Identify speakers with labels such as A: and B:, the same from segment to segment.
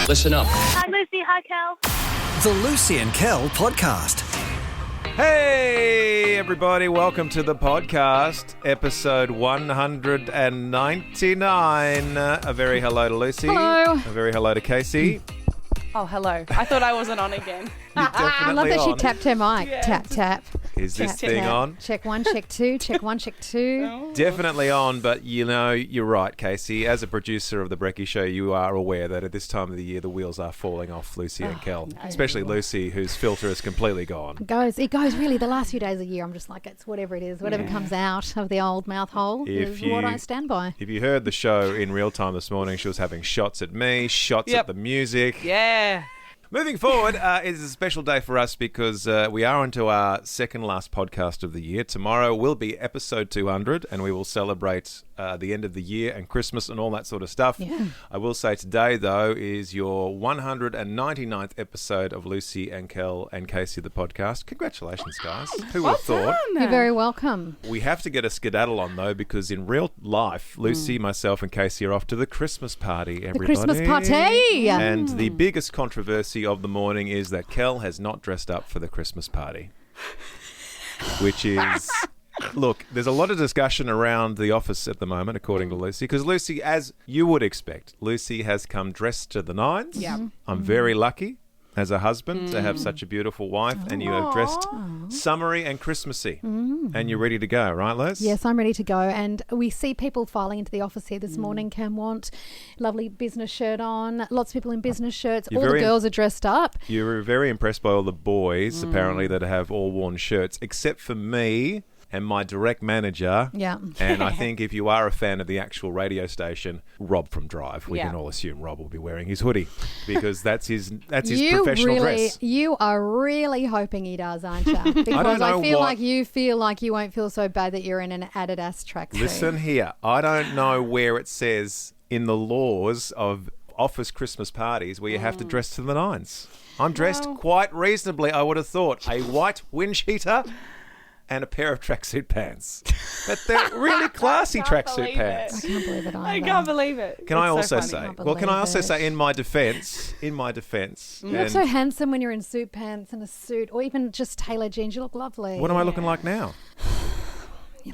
A: Listen up.
B: Hi, Lucy. Hi, Kel.
C: The Lucy and Kel podcast.
D: Hey, everybody. Welcome to the podcast, episode 199. A very hello to Lucy.
E: Hello.
D: A very hello to Casey.
E: Oh, hello. I thought I wasn't on again.
D: I
E: love that
D: on.
E: she tapped her mic.
B: Yeah.
E: Tap, tap.
D: Is this
E: Tap,
D: thing
E: tap.
D: on?
E: Check one, check two, check one, check two.
D: Definitely on, but you know, you're right, Casey. As a producer of The Brekkie Show, you are aware that at this time of the year, the wheels are falling off Lucy and Kel. Especially Lucy, whose filter is completely gone.
E: It goes really, the last few days of the year, I'm just like, it's whatever it is. Whatever comes out of the old mouth hole is what I stand by.
D: If you heard the show in real time this morning, she was having shots at me, shots at the music.
B: Yeah.
D: Moving forward, it is a special day for us because we are onto our second last podcast of the year. Tomorrow will be episode 200 and we will celebrate the end of the year and Christmas and all that sort of stuff.
E: Yeah.
D: I will say today, though, is your 199th episode of Lucy and Kel and Casey, the podcast. Congratulations, guys. Who would have thought?
E: You're very welcome.
D: We have to get a skedaddle on, though, because in real life, Lucy, myself and Casey are off to the Christmas party, everybody.
E: The Christmas party!
D: And the biggest controversy of the morning is that Kel has not dressed up for the Christmas party, which is... Look, there's a lot of discussion around the office at the moment, according to Lucy, because Lucy, as you would expect, Lucy has come dressed to the nines.
B: Yeah.
D: I'm very lucky as a husband to have such a beautiful wife, and you have dressed summery and Christmassy, and you're ready to go, right, Les?
E: Yes, I'm ready to go. And we see people filing into the office here this morning. Cam Want, lovely business shirt on. Lots of people in business shirts.
D: You're
E: all the
D: very
E: girls are dressed up.
D: You were very impressed by all the boys, apparently, that have all worn shirts, except for me and my direct manager.
E: Yeah.
D: And I think if you are a fan of the actual radio station, Rob from Drive, we
B: Yeah.
D: can all assume Rob will be wearing his hoodie because that's his professional dress.
E: You are really hoping he does, aren't you? Because I feel like you won't feel so bad that you're in an Adidas tracksuit.
D: Listen here, I don't know where it says in the laws of office Christmas parties where you have to dress to the nines. I'm dressed quite reasonably, I would have thought. A white wind cheater and a pair of tracksuit pants. But they're really classy tracksuit pants.
E: I can't believe it either.
B: I can't believe it.
D: Can I
B: It's so
D: also
B: funny.
D: say?
E: Can't
D: Well, can I also
E: believe
D: say
E: it.
D: in my defence?
E: You look
D: and
E: so handsome when you're in suit pants and a suit, or even just tailored jeans. You look lovely.
D: what am I looking like now?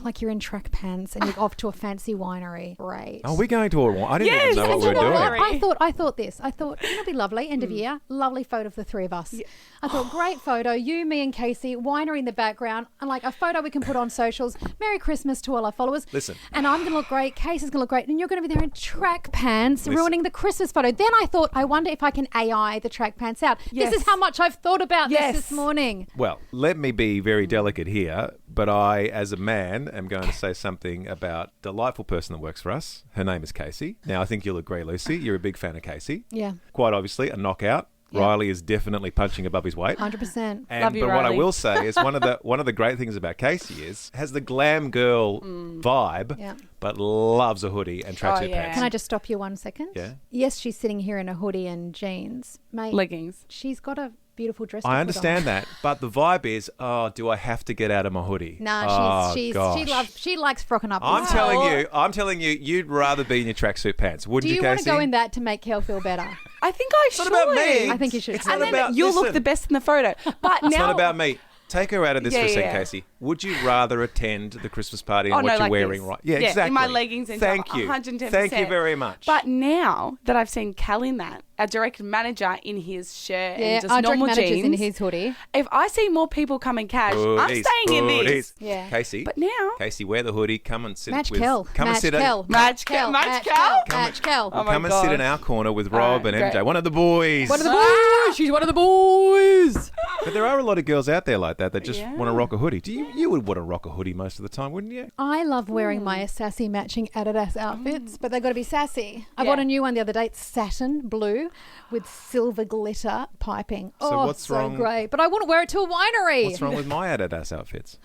E: Like you're in track pants and you're off to a fancy winery. Great.
D: Are we going to a I didn't
B: Yes,
D: even know what we
B: and
D: were
B: you know
D: doing.
B: what?
E: I thought this. I thought it'll be lovely. End of year, lovely photo of the three of us. I thought great photo. You, me, and Casey. Winery in the background, and like a photo we can put on socials. Merry Christmas to all our followers.
D: Listen.
E: And I'm gonna look great. Casey's gonna look great, and you're gonna be there in track pants,
D: Listen.
E: ruining the Christmas photo. Then I thought, I wonder if I can AI the track pants out.
B: Yes.
E: This is how much I've thought about
B: Yes.
E: this morning.
D: Well, let me be very delicate here, but I, as a man, am going to say something about a delightful person that works for us. Her name is Casey. Now, I think you'll agree, Lucy. You're a big fan of Casey.
E: Yeah,
D: Quite obviously, a knockout.
E: Yeah.
D: Riley is definitely punching above his weight.
E: 100%.
B: Love you,
D: But what I
B: Riley.
D: will say is one of the great things about Casey has the glam girl vibe,
E: Yeah.
D: but loves a hoodie and tracksuit
B: yeah.
D: pants.
E: Can I just stop you 1 second?
D: Yeah.
E: Yes, she's sitting here in a hoodie and jeans, mate.
B: Leggings.
E: She's got a beautiful dress. to
D: I
E: put
D: understand
E: on.
D: that, but the vibe is, oh, do I have to get out of my hoodie?
E: Nah,
D: Oh,
E: she
D: gosh.
E: likes frocking up.
D: I'm
E: Wow.
D: telling you, you'd rather be in your tracksuit pants, wouldn't
E: Do
D: you,
E: you want
D: Casey?
E: to go in that to make Kel feel better?
B: I think I
D: It's
B: should.
D: not about me.
E: I think you should.
D: It's
E: And
D: not
B: And
D: about.
B: then you'll
D: listen,
B: look the best in the photo. But now
D: It's not about me. Take her out of this
B: Yeah,
D: for a second,
B: yeah.
D: Casey. Would you rather attend the Christmas party
B: Oh,
D: and
B: no,
D: what you're
B: like
D: wearing,
B: this.
D: right? Yeah,
B: Yeah, in
D: exactly.
B: my leggings and
D: Thank
B: top,
D: you.
B: 110%.
D: Thank you very much.
B: But now that I've seen Kel in that, our direct manager in his shirt
E: Yeah,
B: and just
E: our direct
B: normal
E: manager's
B: jeans,
E: in his hoodie.
B: if I see more people coming cash, I'm
D: Hoodies,
B: staying in
D: hoodies.
B: this.
E: Yeah.
D: Casey.
B: But now,
D: Casey, wear the hoodie. Come and sit
E: Match
D: with.
E: Kel.
D: Come and
E: Match
D: sit.
E: Kel.
B: Match Kel.
E: Match
B: Kel.
E: Kel. Match Kel.
B: Oh my
D: Come and sit in
B: God.
D: our corner with
B: All
D: Rob
B: right,
D: and MJ.
B: great.
D: One of the boys.
E: One of the boys. She's one of the boys.
D: But there are a lot of girls out there like that just
B: Yeah.
D: want to rock a hoodie. You would want to rock a hoodie most of the time, wouldn't you?
E: I love wearing my sassy matching Adidas outfits, but they've got to be sassy. I
B: Yeah.
E: bought a new one the other day. It's satin blue with silver glitter piping.
D: So what's
E: so
D: wrong-
E: great. But I want to wear it to a winery.
D: What's wrong with my Adidas outfits?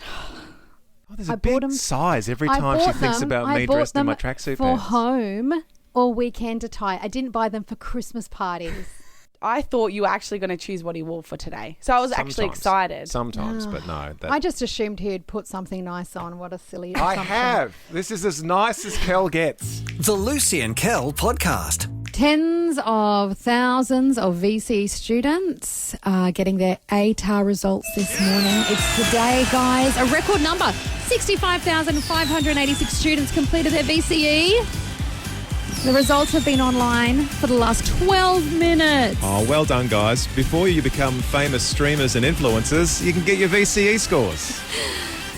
D: Oh, there's a
E: I bought
D: big
E: 'em-
D: size every
E: I
D: time she
E: bought
D: thinks
E: them-
D: about
E: I
D: me
E: bought
D: dressed in
E: them
D: my tracksuit
E: for
D: pants.
E: home or weekend attire. I didn't buy them for Christmas parties.
B: I thought you were actually going to choose what he wore for today. So I was actually
D: Sometimes.
B: excited.
D: Sometimes, but no. That,
E: I just assumed he'd put something nice on. What a silly
D: I
E: assumption.
D: have. This is as nice as Kel gets.
C: The Lucy and Kel podcast.
E: Tens of thousands of VC students are getting their ATAR results this morning. It's today, guys. A record number. 65,586 students completed their VCE. The results have been online for the last 12 minutes.
D: Oh, well done, guys. Before you become famous streamers and influencers, you can get your VCE scores.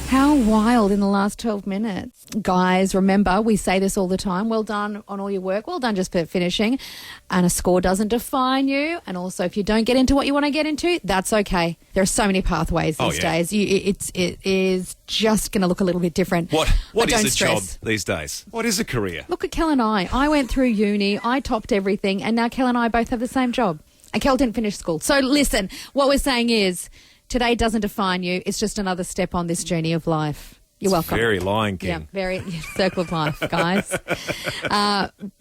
E: How wild in the last 12 minutes. Guys, remember, we say this all the time. Well done on all your work. Well done just for finishing. And a score doesn't define you. And also, if you don't get into what you want to get into, that's okay. There are so many pathways these days. It is just going to look a little bit different.
D: What is a
E: stress.
D: job these days? What is a career?
E: Look at Kel and I. I went through uni. I topped everything. And now Kel and I both have the same job. And Kel didn't finish school. So listen, what we're saying is, today doesn't define you. It's just another step on this journey of life. You're welcome.
D: Very Lion King.
E: Yeah, very circle of life, guys.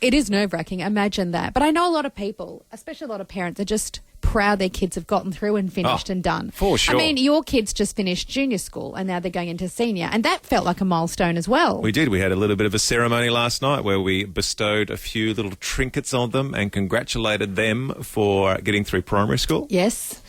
E: It is nerve-wracking. Imagine that. But I know a lot of people, especially a lot of parents, are just proud their kids have gotten through and finished and done.
D: For sure.
E: I mean, your kids just finished junior school and now they're going into senior. And that felt like a milestone as well.
D: We did. We had a little bit of a ceremony last night where we bestowed a few little trinkets on them and congratulated them for getting through primary school.
E: Yes.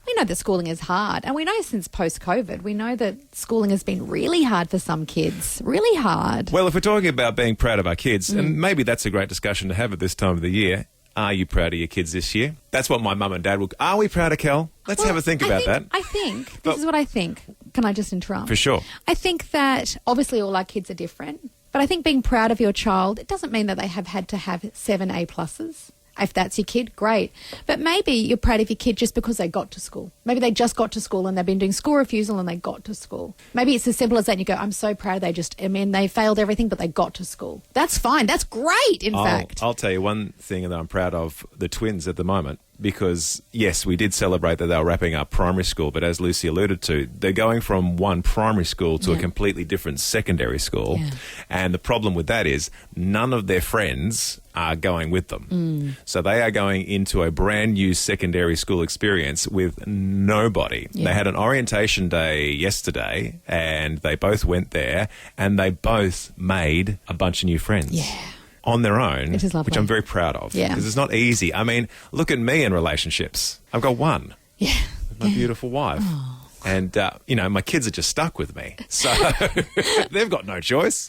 E: We know that schooling is hard, and we know since post-COVID, we know that schooling has been really hard for some kids, really hard.
D: Well, if we're talking about being proud of our kids, and maybe that's a great discussion to have at this time of the year, are you proud of your kids this year? That's what my mum and dad will... Are we proud of Kel? Let's have a think about that.
E: I think, this is what I think. Can I just interrupt?
D: For sure.
E: I think that obviously all our kids are different, but I think being proud of your child, it doesn't mean that they have had to have 7 A+. If that's your kid, great. But maybe you're proud of your kid just because they got to school. Maybe they just got to school and they've been doing school refusal and they got to school. Maybe it's as simple as that and you go, I'm so proud they failed everything, but they got to school. That's fine. That's great, in fact.
D: I'll tell you one thing that I'm proud of, the twins at the moment, because, yes, we did celebrate that they were wrapping up primary school, but as Lucy alluded to, they're going from one primary school to a completely different secondary school. Yeah. And the problem with that is none of their friends are going with them. So they are going into a brand new secondary school experience with nobody. Yeah. They had an orientation day yesterday and they both went there and they both made a bunch of new friends.
E: Yeah.
D: On their own,
E: which
D: I'm very proud of.
E: Yeah.
D: Because it's not easy. I mean, look at me in relationships. I've got one.
E: Yeah.
D: My beautiful wife. Oh. And, my kids are just stuck with me. So they've got no choice.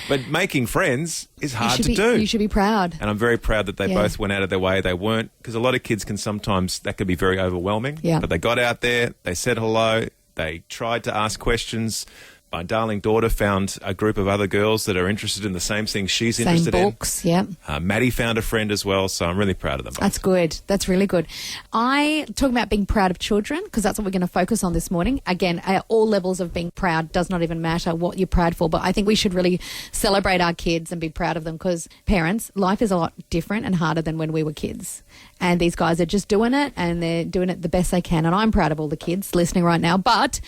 D: But making friends is hard to do.
E: You should be proud.
D: And I'm very proud that they both went out of their way. They weren't, because a lot of kids can sometimes, that could be very overwhelming. Yeah. But they got out there, they said hello, they tried to ask questions. My darling daughter found a group of other girls that are interested in the same things she's interested in.
E: Same books, yeah.
D: Maddie found a friend as well, so I'm really proud of them both.
E: That's good. That's really good. Talking about being proud of children, because that's what we're going to focus on this morning. Again, at all levels of being proud does not even matter what you're proud for, but I think we should really celebrate our kids and be proud of them because parents, life is a lot different and harder than when we were kids. And these guys are just doing it, and they're doing it the best they can. And I'm proud of all the kids listening right now, but...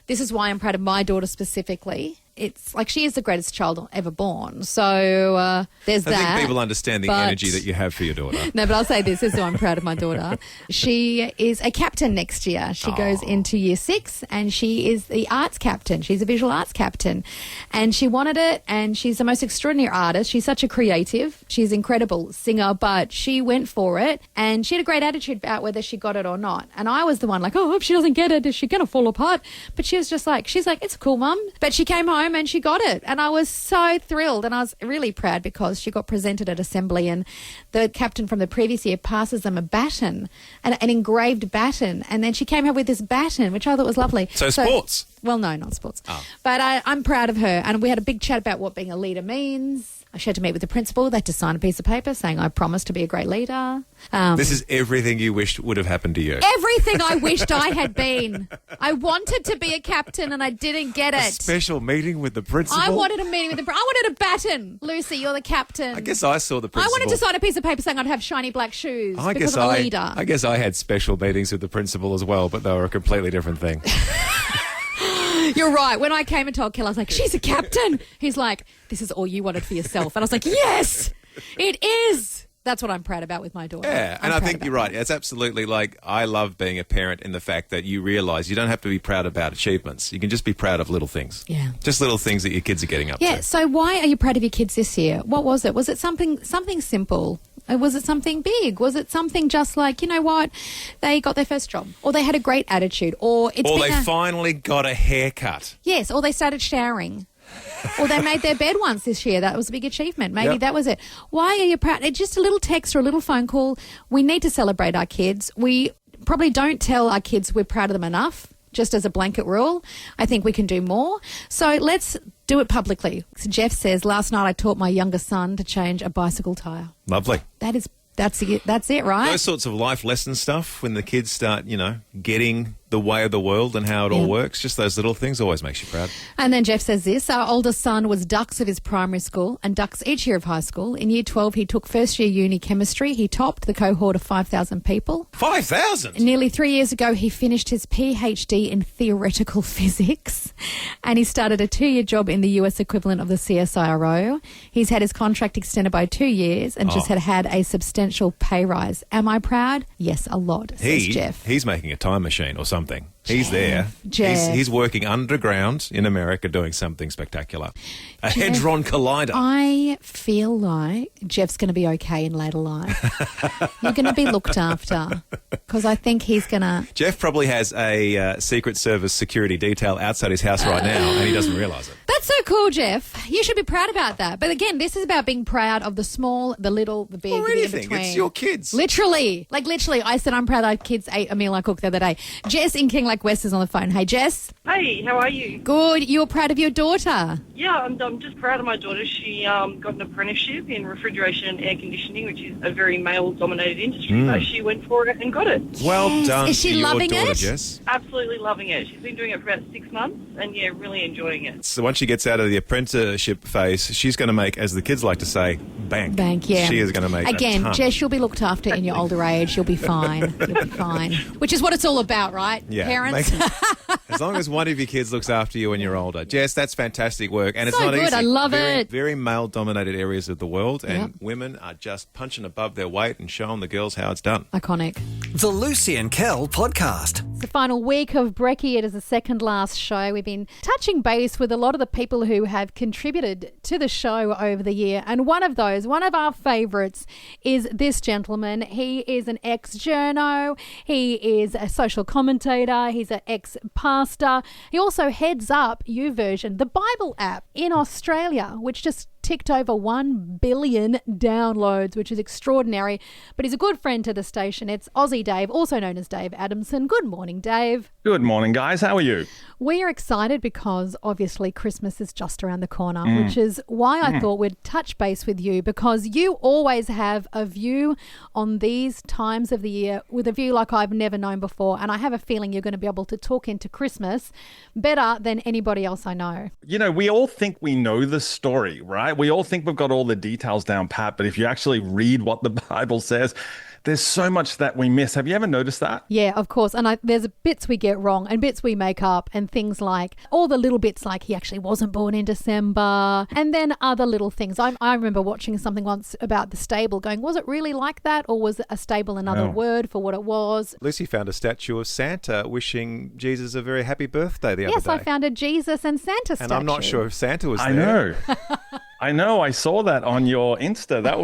E: this is why I'm proud of my daughter specifically. It's like she is the greatest child ever born. So there's that.
D: I think people understand the energy that you have for your daughter.
E: No, but I'll say this is why I'm proud of my daughter. She is a captain next year. She goes into year 6 and she is the arts captain. She's a visual arts captain. And she wanted it and she's the most extraordinary artist. She's such a creative. She's an incredible singer, but she went for it and she had a great attitude about whether she got it or not. And I was the one like, oh, if she doesn't get it, is she going to fall apart? But she was just like, it's cool, Mum. But she came home and she got it. And I was so thrilled and I was really proud because she got presented at assembly and the captain from the previous year passes them a baton, an engraved baton. And then she came home with this baton, which I thought was lovely.
D: So sports?
E: Well, no, not sports. Oh. But I'm proud of her. And we had a big chat about what being a leader means. She had to meet with the principal. They had to sign a piece of paper saying, I promise to be a great leader.
D: This is everything you wished would have happened to you.
E: Everything I wished I had been. I wanted to be a captain and I didn't get it.
D: A special meeting with the principal?
E: I wanted a meeting with the principal. I wanted a baton. Lucy, you're the captain.
D: I guess I saw the principal.
E: I wanted to sign a piece of paper saying I'd have shiny black shoes because I'm a leader.
D: I guess I had special meetings with the principal as well, but they were a completely different thing.
E: You're right. When I came and told Kel, I was like, she's a captain. He's like, this is all you wanted for yourself. And I was like, yes, it is. That's what I'm proud about with my daughter.
D: Yeah, and I think you're right. It's absolutely like I love being a parent in the fact that you realise you don't have to be proud about achievements. You can just be proud of little things.
E: Yeah.
D: Just little things that your kids are getting up to.
E: Yeah, so why are you proud of your kids this year? What was it? Was it something simple? Was it something big? Was it something just like, you know what, they got their first job, or they had a great attitude, or
D: they finally got a haircut.
E: Yes, or they started showering. Or they made their bed once this year. That was a big achievement. Maybe that was it. Why are you proud? It's just a little text or a little phone call. We need to celebrate our kids. We probably don't tell our kids we're proud of them enough, just as a blanket rule. I think we can do more. So let's do it publicly. So Jeff says, last night I taught my younger son to change a bicycle tyre.
D: Lovely.
E: That's it, right?
D: Those sorts of life lesson stuff, when the kids start, getting the way of the world and how it all works, just those little things always makes you proud.
E: And then Jeff says this, our oldest son was dux of his primary school and dux each year of high school. In year 12, he took first year uni chemistry. He topped the cohort of 5,000 people.
D: 5,000?
E: Nearly 3 years ago, he finished his PhD in theoretical physics, and he started a 2-year job in the US equivalent of the CSIRO. He's had his contract extended by 2 years and just had a substantial pay rise. Am I proud? Yes, a lot, says Jeff.
D: He's making a time machine or something. He's there.
E: Jeff.
D: He's working underground in America doing something spectacular. A Hadron Collider.
E: I feel like Jeff's going to be okay in later life. You're going to be looked after, because I think he's going to...
D: Jeff probably has a Secret Service security detail outside his house right now and he doesn't realise it.
E: That's so cool, Jeff. You should be proud about that. But again, this is about being proud of the small, the little, the big,
D: or
E: the
D: anything.
E: in-between.
D: It's your kids.
E: Literally. I said I'm proud our kids ate a meal I cooked the other day. Jess in Kinglake West is on the phone. Hey, Jess.
A: Hey, how are you?
E: Good. You're proud of your daughter.
A: Yeah, I'm just proud of my daughter. She got an apprenticeship in refrigeration and air conditioning, which is a very male-dominated industry, but she went for it and got it.
D: Well done.
E: Is she
D: to your
E: loving
D: daughter,
E: it?
D: Jess.
A: Absolutely loving it. She's been doing it for about 6 months and, really enjoying it.
D: So once she gets out of the apprenticeship phase, she's going to make, as the kids like to say, bank.
E: Bank, yeah.
D: She is going to make
E: Again,
D: a ton.
E: Jess, you'll be looked after in your older age. You'll be fine. You'll be fine. Which is what it's all about, right?
D: Yeah.
E: Parents?
D: As long as one of your kids looks after you when you're older. Jess, that's fantastic work. And it's
E: So
D: not
E: good.
D: easy.
E: I love it.
D: Very male-dominated areas of the world, and women are just punching above their weight and showing the girls how it's done.
E: Iconic.
C: The Lucy and Kel podcast.
E: It's the final week of Brekkie. It is the second last show. We've been touching base with a lot of the people who have contributed to the show over the year. And one of our favourites is this gentleman. He is an ex-journo. He is a social commentator. He's an ex-pastor. He also heads up YouVersion, the Bible app in Australia, which just ticked over 1 billion downloads, which is extraordinary. But he's a good friend to the station. It's Aussie Dave, also known as Dave Adamson. Good morning, Dave.
F: Good morning, guys. How are you?
E: We are excited because obviously Christmas is just around the corner, which is why I thought we'd touch base with you, because you always have a view on these times of the year with a view like I've never known before. And I have a feeling you're going to be able to talk into Christmas better than anybody else I know.
F: We all think we know the story, right? We all think we've got all the details down pat, but if you actually read what the Bible says, there's so much that we miss. Have you ever noticed that?
E: Yeah, of course. And there's bits we get wrong and bits we make up, and things like all the little bits like he actually wasn't born in December, and then other little things. I remember watching something once about the stable going, was it really like that, or was a stable another word for what it was?
D: Lucy found a statue of Santa wishing Jesus a very happy birthday the other day.
E: Yes, I found a Jesus and Santa statue.
D: And I'm not sure if Santa was there.
F: I know. I know. I saw that on your Insta. That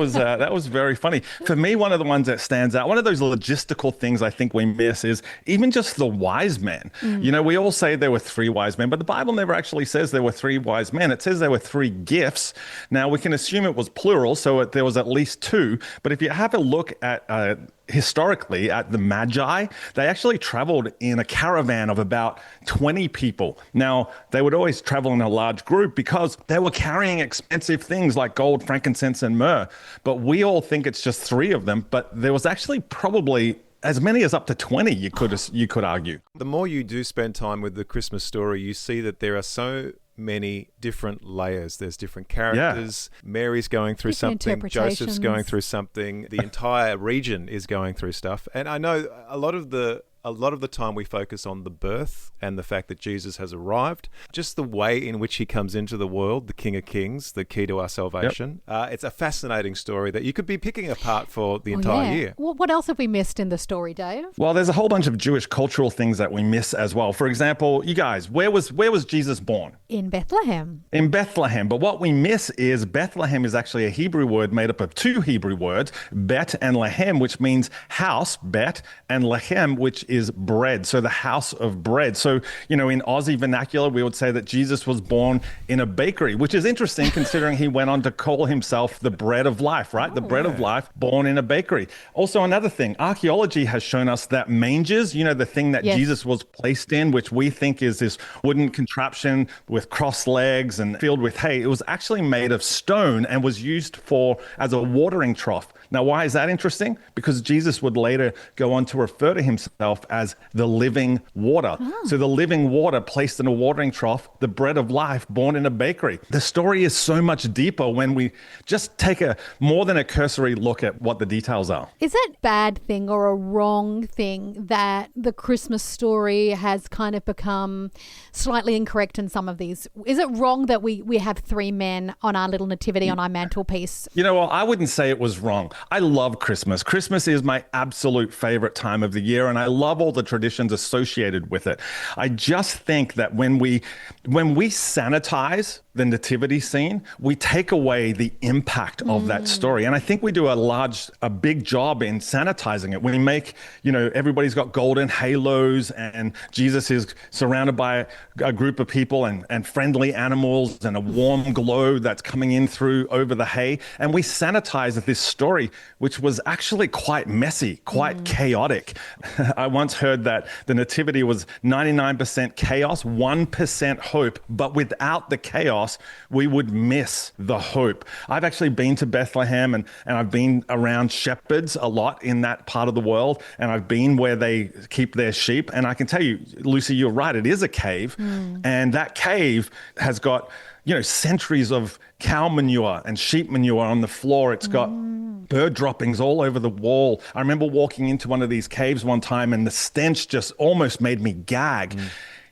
F: was very funny. For me, one of the ones that stands out, one of those logistical things I think we miss is even just the wise men. We all say there were 3 wise men, but the Bible never actually says there were 3 wise men. It says there were 3 gifts. Now, we can assume it was plural, so there was at least 2. But if you have a look at historically at the Magi, they actually traveled in a caravan of about 20 people. Now, they would always travel in a large group because they were carrying expensive things like gold, frankincense, and myrrh. But we all think it's just 3 of them, but there was actually probably as many as up to 20, you could argue.
D: The more you do spend time with the Christmas story, you see that there are so many different layers. There's different characters. Yeah. Mary's going through something. Joseph's going through something. The entire region is going through stuff. And I know a lot of the a lot of the time we focus on the birth and the fact that Jesus has arrived, just the way in which he comes into the world, the King of Kings, the key to our salvation. It's a fascinating story that you could be picking apart for the entire year.
E: Well, what else have we missed in the story, Dave?
F: Well, there's a whole bunch of Jewish cultural things that we miss as well. For example, you guys, where was Jesus born?
E: In Bethlehem.
F: In Bethlehem. But what we miss is Bethlehem is actually a Hebrew word made up of two Hebrew words, bet and lehem, which means house, bet, and lehem, which is bread. So the house of bread. So, in Aussie vernacular, we would say that Jesus was born in a bakery, which is interesting considering he went on to call himself the bread of life, right? The bread of life, born in a bakery. Also, another thing, archaeology has shown us that mangers, the thing that Jesus was placed in, which we think is this wooden contraption with crossed legs and filled with hay, it was actually made of stone and was used as a watering trough. Now, why is that interesting? Because Jesus would later go on to refer to himself as the living water. So the living water placed in a watering trough, the bread of life born in a bakery. The story is so much deeper when we just take a more than a cursory look at what the details are.
E: Is it a bad thing or a wrong thing that the Christmas story has kind of become slightly incorrect in some of these? Is it wrong that we have three men on our little nativity on our mantelpiece?
F: Well, I wouldn't say it was wrong. I love Christmas. Christmas is my absolute favorite time of the year, and I love all the traditions associated with it. I just think that when we sanitize the nativity scene, we take away the impact of that story. And I think we do a big job in sanitizing it. We make, everybody's got golden halos and Jesus is surrounded by a group of people and friendly animals and a warm glow that's coming in through over the hay. And we sanitize this story, which was actually quite messy, quite chaotic. I once heard that the nativity was 99% chaos, 1% hope, but without the chaos, we would miss the hope. I've actually been to Bethlehem and I've been around shepherds a lot in that part of the world, and I've been where they keep their sheep. And I can tell you, Lucy, you're right, it is a cave. And that cave has got, centuries of cow manure and sheep manure on the floor. It's got bird droppings all over the wall. I remember walking into one of these caves one time and the stench just almost made me gag.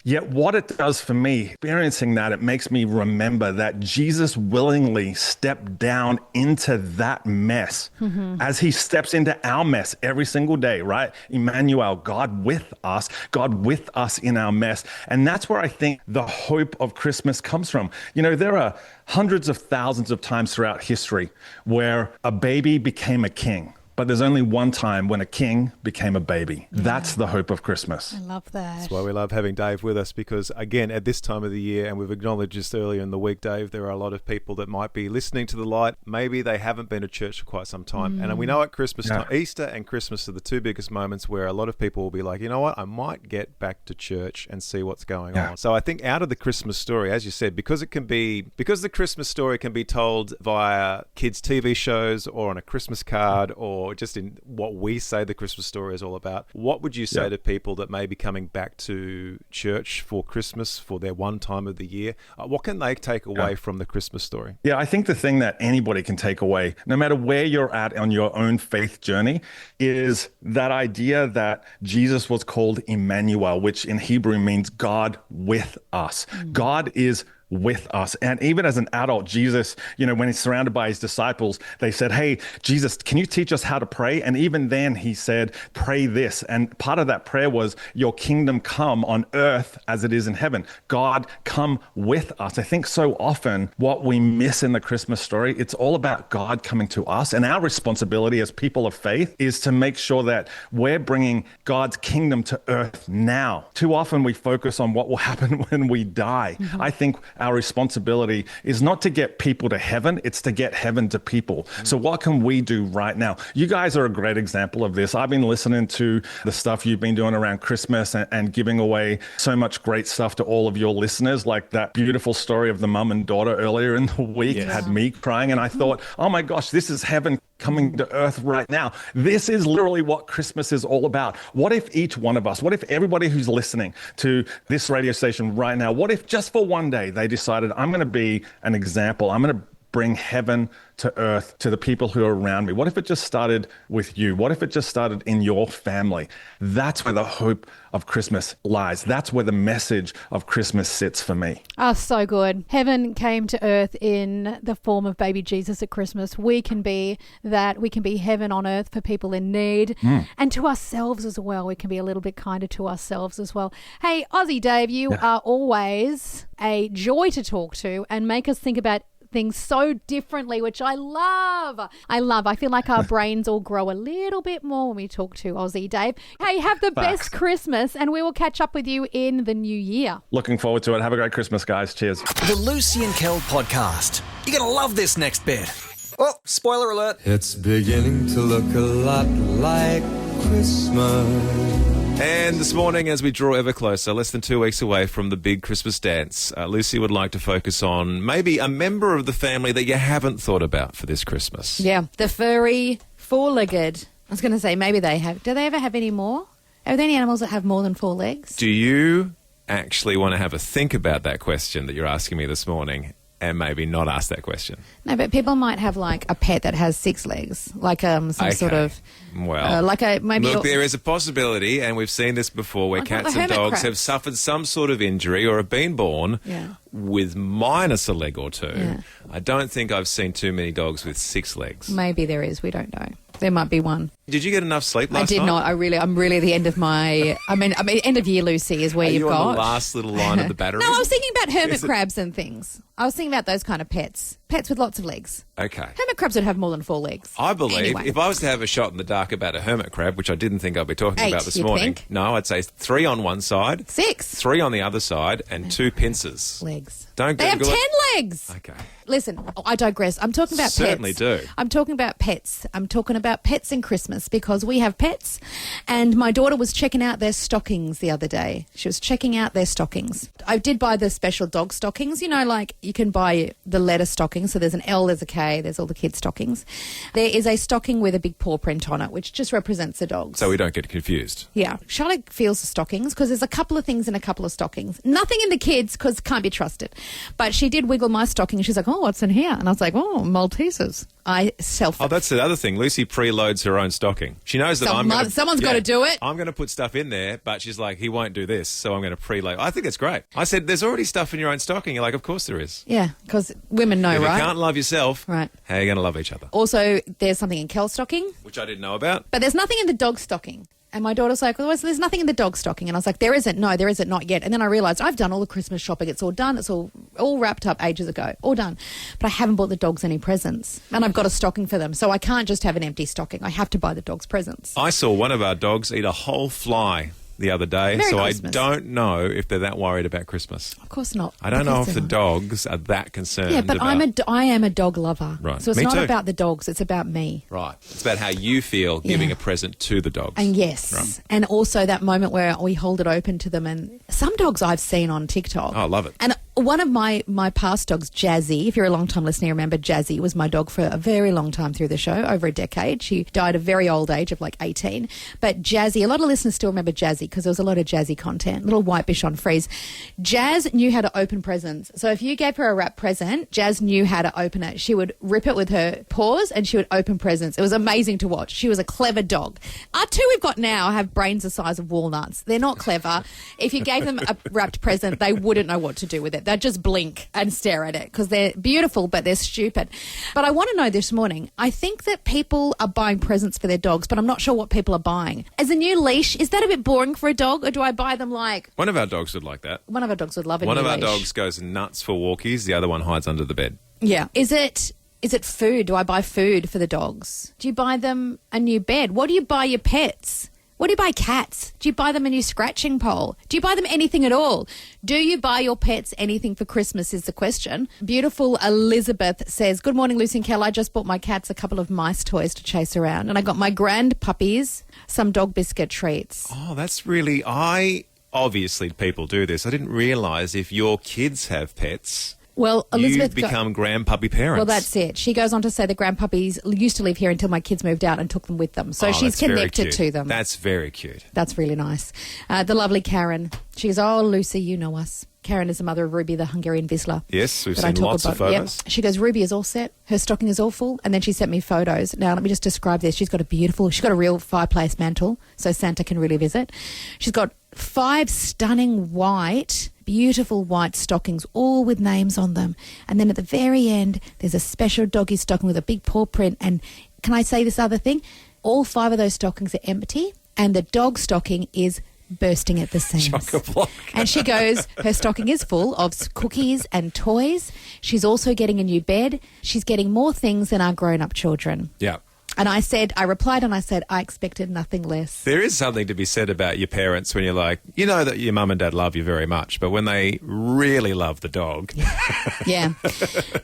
F: Yet what it does for me, experiencing that, it makes me remember that Jesus willingly stepped down into that mess as he steps into our mess every single day, right? Emmanuel, God with us in our mess. And that's where I think the hope of Christmas comes from. There are hundreds of thousands of times throughout history where a baby became a king. But there's only one time when a king became a baby. That's the hope of Christmas.
E: I love that.
D: That's why we love having Dave with us, because again, at this time of the year, and we've acknowledged just earlier in the week, Dave, there are a lot of people that might be listening to The Light. Maybe they haven't been to church for quite some time. And we know at Christmas time, Easter and Christmas are the two biggest moments where a lot of people will be like, you know what, I might get back to church and see what's going on. So I think out of the Christmas story, as you said, because the Christmas story can be told via kids' TV shows or on a Christmas card or just in what we say the Christmas story is all about, what would you say to people that may be coming back to church for Christmas for their one time of the year? What can they take away from the Christmas story?
F: Yeah, I think the thing that anybody can take away, no matter where you're at on your own faith journey, is that idea that Jesus was called Emmanuel, which in Hebrew means God with us. God is with us. And even as an adult, Jesus, when he's surrounded by his disciples, they said, hey, Jesus, can you teach us how to pray? And even then he said, pray this. And part of that prayer was, your kingdom come on earth as it is in heaven. God, come with us. I think so often what we miss in the Christmas story, it's all about God coming to us. And our responsibility as people of faith is to make sure that we're bringing God's kingdom to earth now. Too often we focus on what will happen when we die. I think our responsibility is not to get people to heaven, it's to get heaven to people. So what can we do right now? You guys are a great example of this. I've been listening to the stuff you've been doing around Christmas and giving away so much great stuff to all of your listeners, like that beautiful story of the mum and daughter earlier in the week had me crying. And I thought, oh my gosh, this is heaven coming to earth right now. This is literally what Christmas is all about. What if each one of us, what if everybody who's listening to this radio station right now, what if just for one day they decided, I'm going to be an example, I'm going to bring heaven to earth to the people who are around me? What if it just started with you? What if it just started in your family? That's where the hope of Christmas lies. That's where the message of Christmas sits for me.
E: Oh, so good. Heaven came to earth in the form of baby Jesus at Christmas. We can be that. We can be heaven on earth for people in need and to ourselves as well. We can be a little bit kinder to ourselves as well. Hey, Aussie Dave, you are always a joy to talk to and make us think about things so differently, which I love. I feel like our brains all grow a little bit more when we talk to Aussie Dave. Hey, have the best Christmas, and we will catch up with you in the new year.
F: Looking forward to it. Have a great Christmas, guys. Cheers.
C: The Lucy and Kel podcast. You're going to love this next bit. Oh, spoiler alert.
G: It's beginning to look a lot like Christmas.
D: And this morning, as we draw ever closer, less than 2 weeks away from the big Christmas dance, Lucy would like to focus on maybe a member of the family that you haven't thought about for this Christmas.
E: Yeah, the furry, four-legged. I was going to say maybe they have. Do they ever have any more? Are there any animals that have more than 4 legs?
D: Do you actually want to have a think about that question that you're asking me this morning and maybe not ask that question?
E: No, but people might have like a pet that has 6 legs, like some sort of, like a maybe.
D: Look, there is a possibility, and we've seen this before, where cats and dogs have suffered some sort of injury or have been born with minus a leg or two.
E: Yeah.
D: I don't think I've seen too many dogs with 6 legs.
E: Maybe there is. We don't know. There might be one.
D: Did you get enough sleep last night?
E: I did not. I'm really at the end of my. I mean, end of year, Lucy, is where you've got.
D: On the last little line of the battery?
E: No, I was thinking about hermit crabs and things. I was thinking about those kind of pets. Pets with lots of legs.
D: Okay.
E: Hermit crabs would have more than 4 legs.
D: I believe
E: anyway.
D: If I was to have a shot in the dark about a hermit crab, which I didn't think I'd be talking
E: 8,
D: about this
E: you'd
D: morning.
E: think?
D: No, I'd say 3 on one side.
E: 6.
D: 3 on the other side and 2 pincers.
E: Legs.
D: Don't
E: They have
D: Google
E: 10
D: it.
E: legs.
D: Okay.
E: Listen, I digress. I'm talking about
D: Certainly
E: pets.
D: do.
E: I'm talking about pets. I'm talking about pets in Christmas because we have pets, and my daughter was checking out their stockings the other day. She was checking out their stockings. I did buy the special dog stockings. You know, like you can buy the letter stockings. So there's an L, there's a K, there's all the kids' stockings. There is a stocking with a big paw print on it, which just represents the dogs.
D: So we don't get confused.
E: Yeah. Charlotte feels the stockings because there's a couple of things in a couple of stockings. Nothing in the kids because can't be trusted. But she did wiggle my stocking and she's like, oh, what's in here? And I was like, oh, Maltesers.
D: Oh, that's the other thing. Lucy preloads her own stocking. She knows that
E: someone's got to do it.
D: I'm going to put stuff in there, but she's like, he won't do this, so I'm going to preload. I think it's great. I said, there's already stuff in your own stocking. You're like, of course there is.
E: Yeah, because women know,
D: if
E: right?
D: you can't love yourself,
E: right?
D: How are you going to love each other?
E: Also, there's something in Kel's stocking.
D: Which I didn't know about.
E: But there's nothing in the dog stocking. And my daughter's like, well, there's nothing in the dog stocking. And I was like, there isn't. No, there isn't. Not yet. And then I realised I've done all the Christmas shopping. It's all done. It's all wrapped up ages ago. All done. But I haven't bought the dogs any presents. And I've got a stocking for them. So I can't just have an empty stocking. I have to buy the dogs presents.
D: I saw one of our dogs eat a whole fly the other day,
E: Merry
D: so
E: Christmas.
D: I don't know if they're that worried about Christmas.
E: Of course not.
D: I don't know if the dogs are that concerned.
E: Yeah, but I am a dog lover.
D: Right.
E: So it's
D: Me
E: not
D: too.
E: about the dogs, it's about me.
D: Right. It's about how you feel giving a present to the dogs.
E: And yes.
D: Right.
E: And also that moment where we hold it open to them. And some dogs I've seen on TikTok.
D: Oh, I love it.
E: And one of my past dogs, Jazzy, if you're a long-time listener, you remember Jazzy was my dog for a very long time through the show, over a decade. She died at a very old age of like 18. But Jazzy, a lot of listeners still remember Jazzy because there was a lot of Jazzy content, little white Bichon Frise. Jazz knew how to open presents. So if you gave her a wrapped present, Jazz knew how to open it. She would rip it with her paws and she would open presents. It was amazing to watch. She was a clever dog. Our 2 we've got now have brains the size of walnuts. They're not clever. If you gave them a wrapped present, they wouldn't know what to do with it. They'd just blink and stare at it because they're beautiful, but they're stupid. But I want to know this morning, I think that people are buying presents for their dogs, but I'm not sure what people are buying. As a new leash, is that a bit boring for a dog, or do I buy them like...
D: One of our dogs would like that.
E: One of our dogs would love a new
D: leash. One of our
E: leash.
D: dogs goes nuts for walkies. The other one hides under the bed.
E: Yeah. Is it food? Do I buy food for the dogs? Do you buy them a new bed? What do you buy your pets? What do you buy cats? Do you buy them a new scratching pole? Do you buy them anything at all? Do you buy your pets anything for Christmas is the question. Beautiful Elizabeth says, good morning, Lucy and Kel. I just bought my cats a couple of mice toys to chase around, and I got my grand puppies some dog biscuit treats.
D: Oh, that's really... Obviously, people do this. I didn't realise if your kids have pets...
E: Well, Elizabeth
D: you become grandpuppy parents.
E: Well, that's it. She goes on to say the grandpuppies used to live here until my kids moved out and took them with them. So she's connected to them.
D: That's very cute.
E: That's really nice. The lovely Karen. She goes, oh, Lucy, you know us. Karen is the mother of Ruby, the Hungarian Vizsla.
D: Yes, we've
E: that I
D: seen
E: talk
D: lots of
E: about. Yep.
D: photos.
E: She goes, Ruby is all set. Her stocking is all full. And then she sent me photos. Now, let me just describe this. She's got a real fireplace mantle, so Santa can really visit. She's got 5 stunning beautiful white stockings, all with names on them. And then at the very end, there's a special doggy stocking with a big paw print. And can I say this other thing? All 5 of those stockings are empty, and the dog stocking is bursting at the seams.
D: Chock-a-block.
E: And she goes, her stocking is full of cookies and toys. She's also getting a new bed. She's getting more things than our grown-up children.
D: Yeah.
E: And I replied, I expected nothing less.
D: There is something to be said about your parents when you're like, you know that your mum and dad love you very much, but when they really love the dog.
E: Yeah.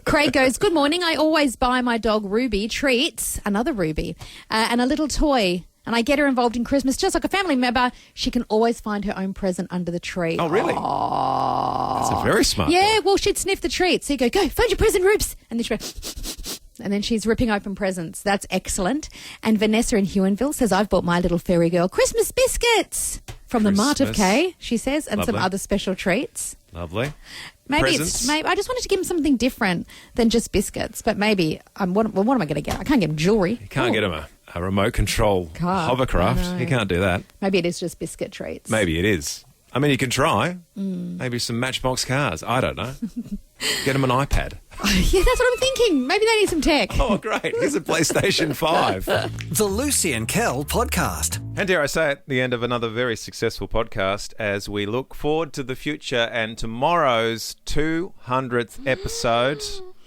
E: Craig goes, good morning. I always buy my dog Ruby treats, another Ruby, and a little toy. And I get her involved in Christmas just like a family member. She can always find her own present under the tree.
D: Oh, really?
E: Oh.
D: That's a very smart
E: Yeah,
D: dog.
E: well, she'd sniff the treats. So you go, find your present, Roops. And then she'd go... And then she's ripping open presents. That's excellent. And Vanessa in Huonville says, I've bought my little fairy girl Christmas biscuits from the Mart of Kay, she says, and some
D: Lovely.
E: other special treats.
D: Lovely.
E: Maybe
D: Presents?
E: I just wanted to give him something different than just biscuits. But maybe, what am I going to get? I can't get him jewellery.
D: You can't get him a remote control
E: Car.
D: hovercraft.
E: I know.
D: You can't do that.
E: Maybe it is just biscuit treats.
D: Maybe it is. I mean, you can try. Maybe some Matchbox cars. I don't know. Get them an iPad.
E: Yeah, that's what I'm thinking. Maybe they need some tech.
D: Oh, great. Here's a PlayStation 5.
C: The Lucy and Kel podcast.
D: And dare I say it, the end of another very successful podcast as we look forward to the future and tomorrow's 200th episode.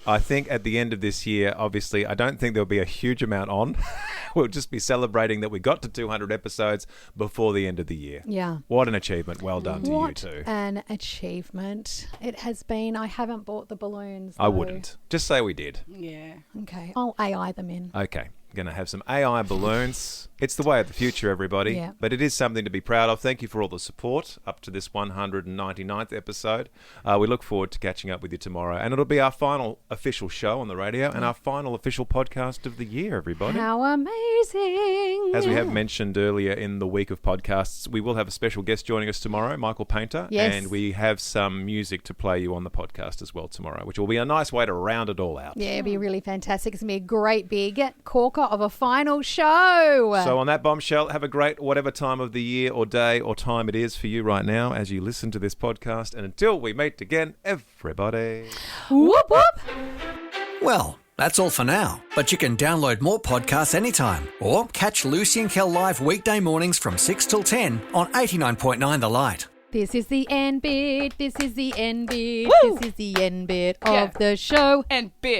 D: I think at the end of this year, obviously, I don't think there'll be a huge amount on. We'll just be celebrating that we got to 200 episodes before the end of the year.
E: Yeah.
D: What an achievement. Well done to you two.
E: An achievement it has been. I haven't bought the balloons,
D: I
E: though.
D: wouldn't. Just say we did.
B: Yeah.
E: Okay. I'll AI them in.
D: Okay. Going to have some AI balloons. It's the way of the future, everybody.
E: Yeah.
D: But it is something to be proud of. Thank you for all the support up to this 199th episode. We look forward to catching up with you tomorrow. And it'll be our final official show on the radio and our final official podcast of the year, everybody.
E: How amazing.
D: As we have mentioned earlier in the week of podcasts, we will have a special guest joining us tomorrow, Michael Painter.
E: Yes.
D: And we have some music to play you on the podcast as well tomorrow, which will be a nice way to round it all out.
E: Yeah, it'll be really fantastic. It's going to be a great big corker of a final show.
D: So on that bombshell, have a great whatever time of the year or day or time it is for you right now as you listen to this podcast. And until we meet again, everybody.
E: Whoop, whoop.
C: Well, that's all for now. But you can download more podcasts anytime or catch Lucy and Kel live weekday mornings from 6 till 10 on 89.9 The Light.
E: This is the end bit. This is the end bit.
B: Woo!
E: This is the end bit
B: Yeah.
E: of the show.
B: And bit.